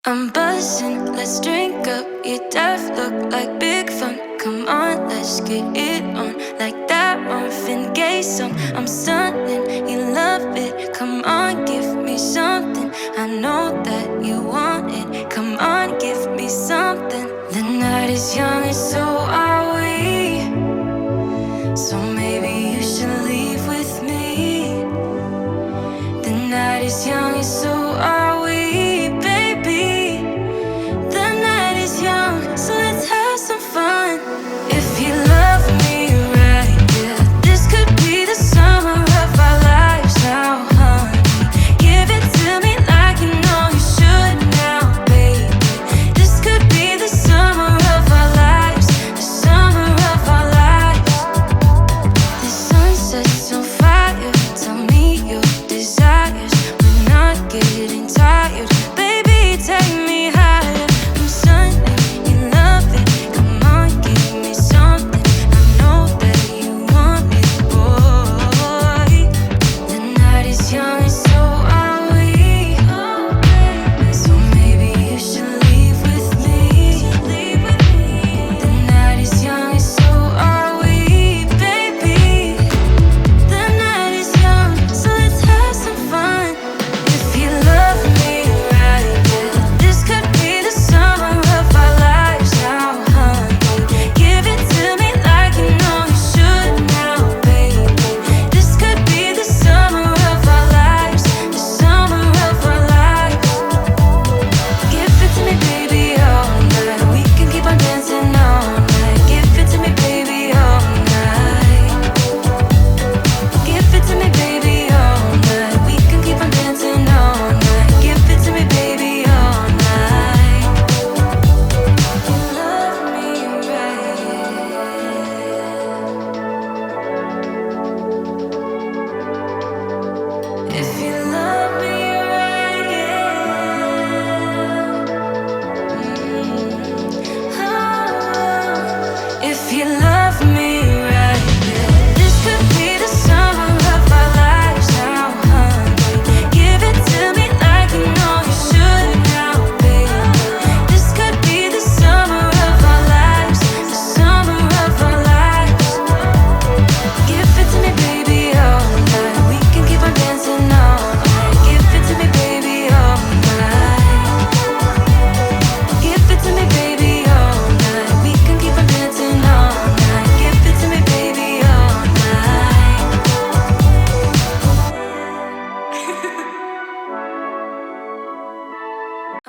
I'm buzzing, let's drink up. Your death look like big fun. Come on, let's get it on. Like that Marvin Gaye song. I'm stunning, you love it. Come on, give me something. I know that you want it. Come on, give me something. The night is young and so are we. So maybe you should leave with me. The night is young and so are we. So let's have some fun. If you love me right, yeah, this could be the summer of our lives now, honey. Give it to me like you know you should now, baby. This could be the summer of our lives, the summer of our lives. The sunset's on fire, tell me your desires. We're not getting tired, baby, take me higher. I'm sunny.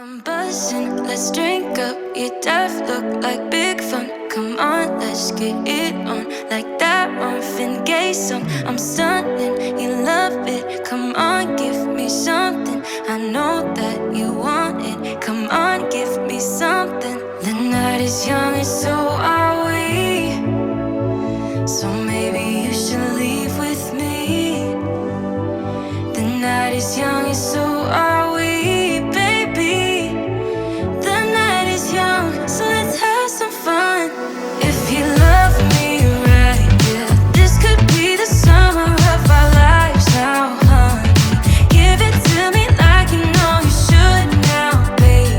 I'm buzzing, let's drink up. Your death look like big fun. Come on, let's get it on. Like that Marvin Gaye song. I'm stunning, you love it. Come on, give me something. I know that you want it. Come on, give me something. The night is young and so are we. So maybe you should leave with me. The night is young and so are we. So let's have some fun. If you love me right, yeah, this could be the summer of our lives now, honey. Give it to me like you know you should now, baby.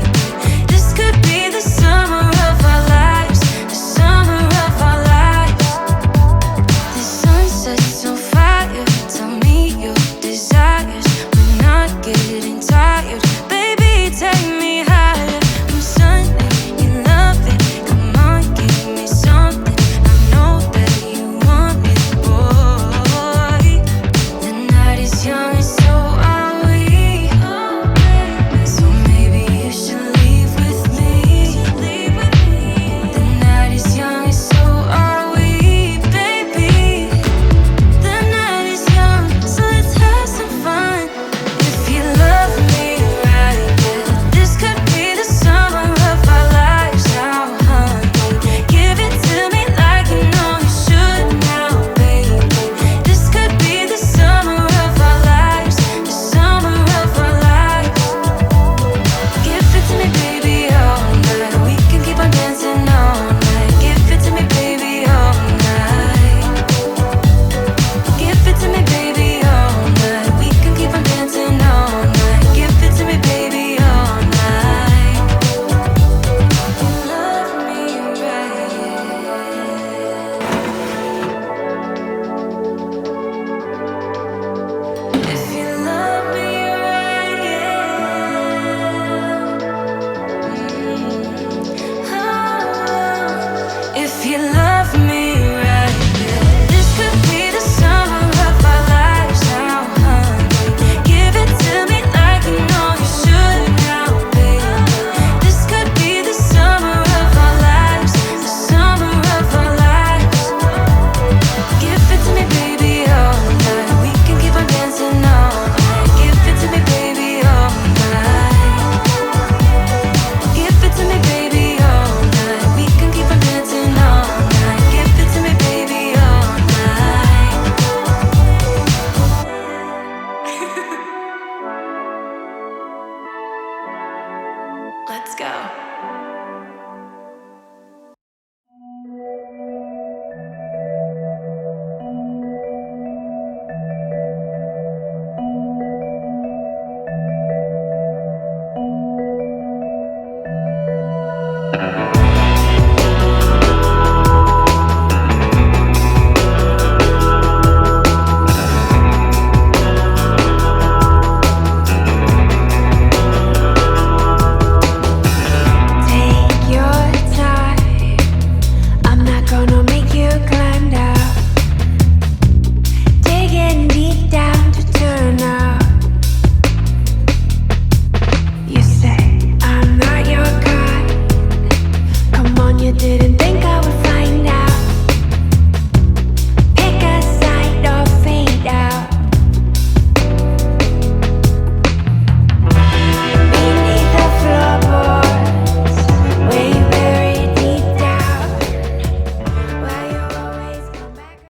Let's go.